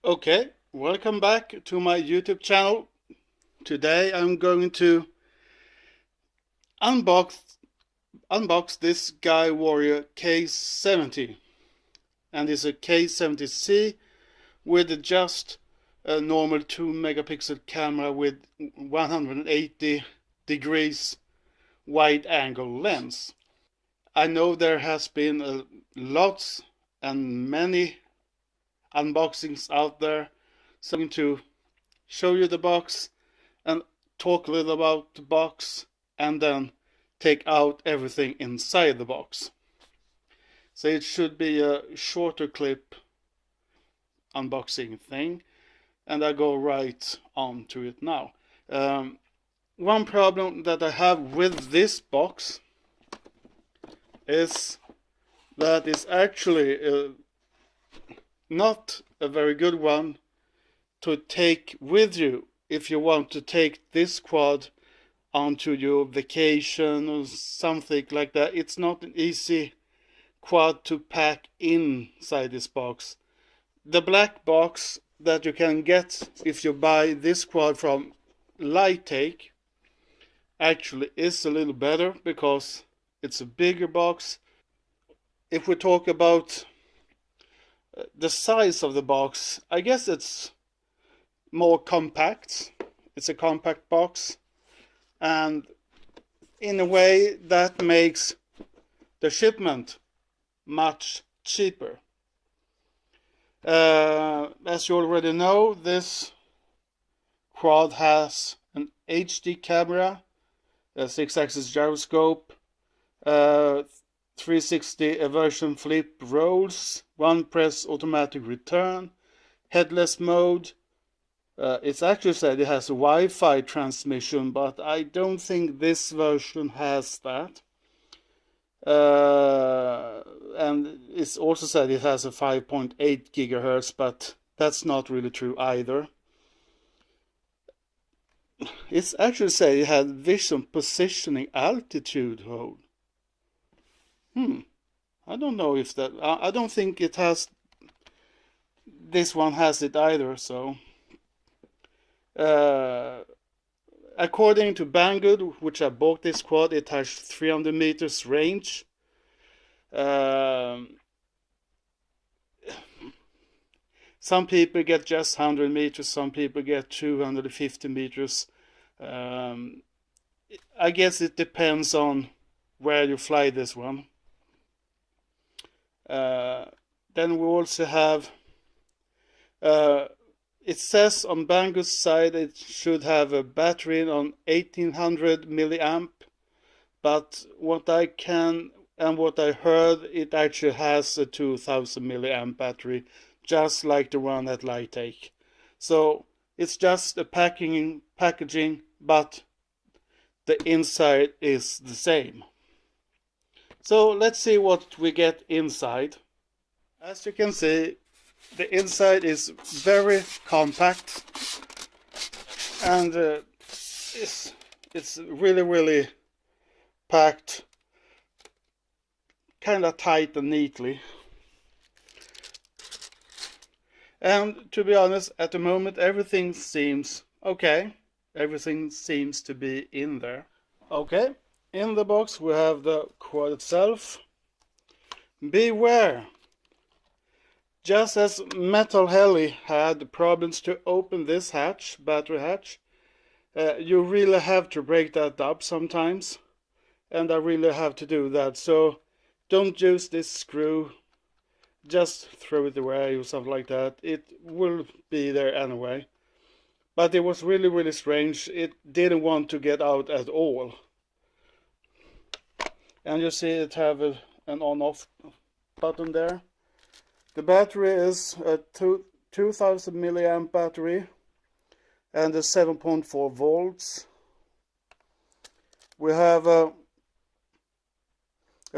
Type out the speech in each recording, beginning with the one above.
Okay, welcome back to my YouTube channel. Today I'm going to unbox this Guy Warrior K70, and it's a K70C with just a normal 2 megapixel camera with 180 degrees wide angle lens. I know there has been lots and many unboxings out there, so I'm going to show you the box and talk a little about the box and then take out everything inside the box. So it should be a shorter clip unboxing thing, and I go right on to it now. One problem that I have with this box is that it's actually not a very good one to take with you if you want to take this quad onto your vacation or something like that. It's not an easy quad to pack inside this box. The black box that you can get if you buy this quad from Lightake actually is a little better because it's a bigger box. If we talk about the size of the box, I guess it's more compact. It's a compact box, and in a way that makes the shipment much cheaper. As you already know, this quad has an HD camera, a 6-axis gyroscope, 360 aversion flip rolls, one press automatic return, headless mode. It's actually said it has a Wi-Fi transmission, but I don't think this version has that. And it's also said it has a 5.8 gigahertz, but that's not really true either. It's actually said it had vision positioning altitude hold. I don't know if that. I don't think it has. This one has it either. So, according to Banggood, which I bought this quad, it has 300 meters range. Some people get just 100 meters. Some people get 250 meters. I guess it depends on where you fly this one. Then we also have, it says on Banggood's side it should have a battery on 1800 milliamp, but what I can and what I heard, it actually has a 2000 milliamp battery, just like the one at Lightake. So it's just a packaging, but the inside is the same. So let's see what we get inside. As you can see, the inside is very compact, and it's really packed kind of tight and neatly. And to be honest, at the moment everything seems okay. Everything seems to be in there. Okay, in the box we have the quad itself. Beware! Just as Metal Heli had problems to open this hatch, battery hatch, you really have to break that up sometimes, and I really have to do that. So don't use this screw, just throw it away or something like that. It will be there anyway. But it was really strange. It didn't want to get out at all. And you see it have an on-off button there. The battery is a 2000 milliamp battery and a 7.4 volts. We have a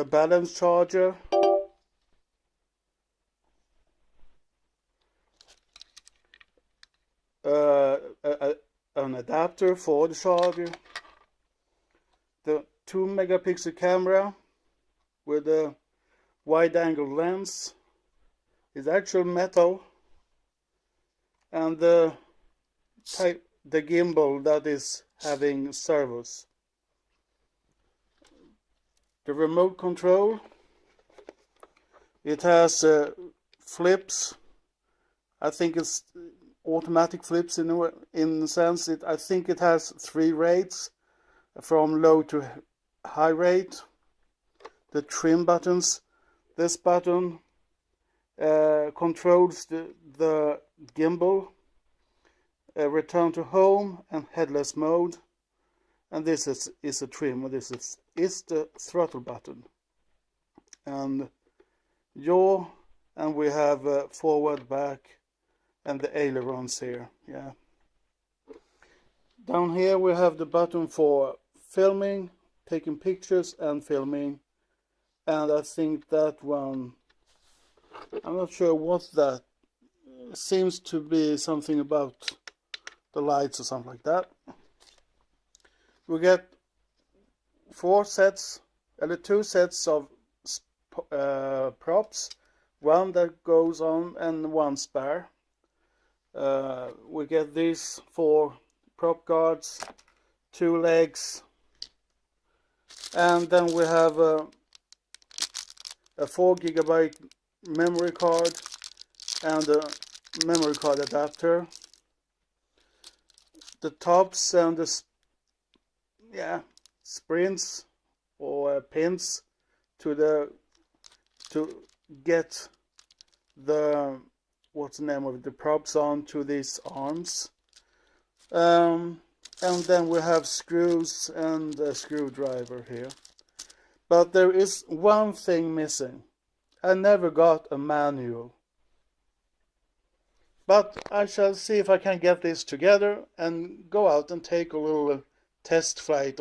balance charger, an adapter for the charger, the 2 megapixel camera with a wide angle lens. It's actual metal. and the gimbal that is having servos. The remote control, it has flips. I think it's automatic flips in the sense. I think it has 3 rates, from low to high rate. The trim buttons. This button controls the gimbal, return to home and headless mode, and this is a trim. This is the throttle button, and yaw, and we have forward, back, and the ailerons here. Yeah. Down here we have the button for filming, taking pictures and filming, and I think that one, I'm not sure what that seems to be, something about the lights or something like that. We get 2 sets of props, one that goes on and one spare. We get these 4 prop guards, 2 legs, and then we have a 4 GB memory card and a memory card adapter. The tops and the springs or pins to get the, what's the name of it, the props onto these arms. And then we have screws and a screwdriver here. But there is one thing missing. I never got a manual. But I shall see if I can get this together and go out and take a little test flight.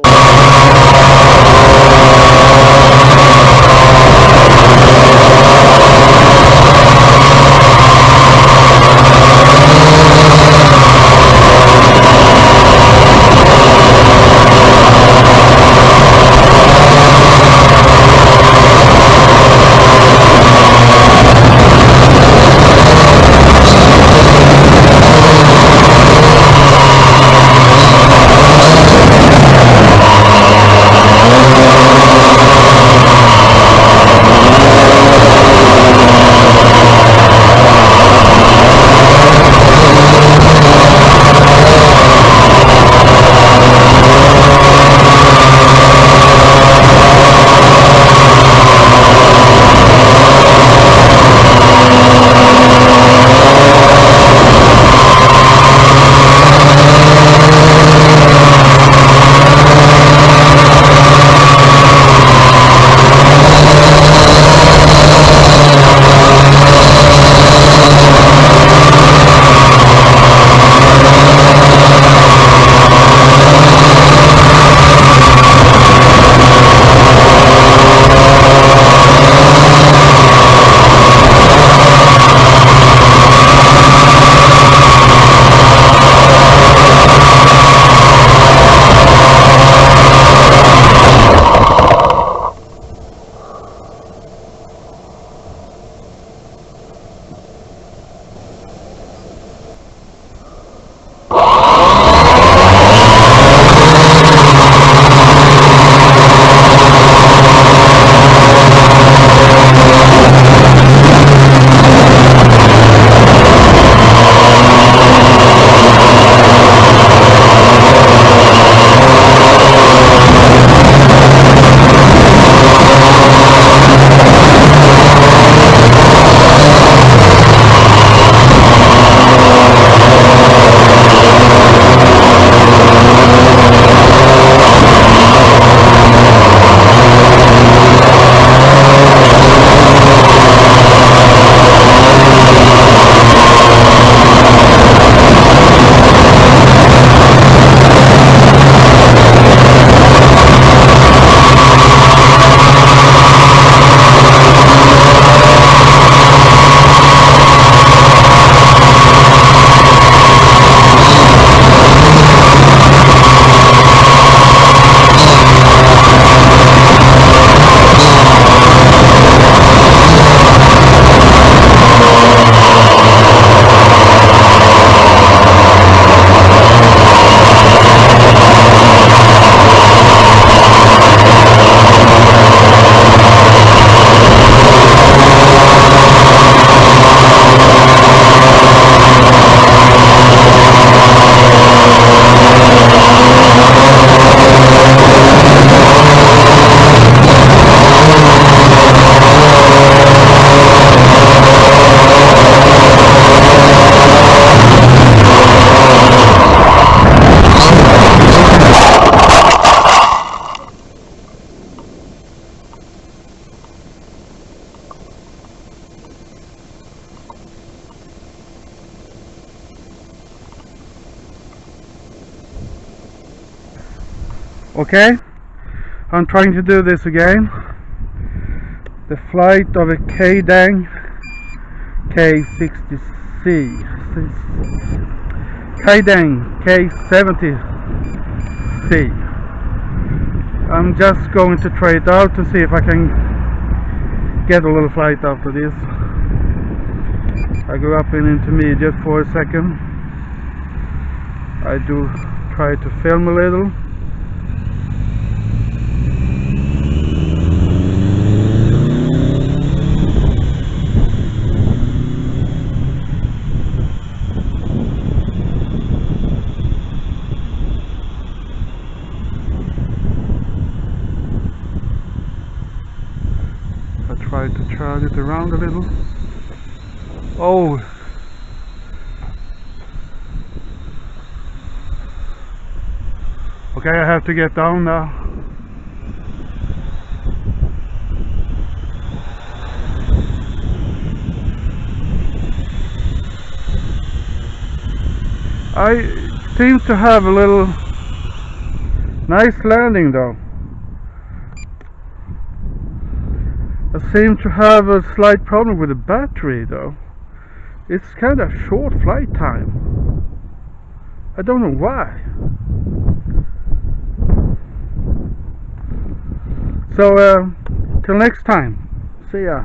Okay, I'm trying to do this again. The flight of a Deng K70C. Deng K70C. I'm just going to try it out to see if I can get a little flight out of this. I go up in intermediate for a second. I do try to film a little. Try to turn it around a little. Oh, okay, I have to get down now. I seem to have a little nice landing though. I seem to have a slight problem with the battery though. It's kind of short flight time. I don't know why. So till next time. See ya.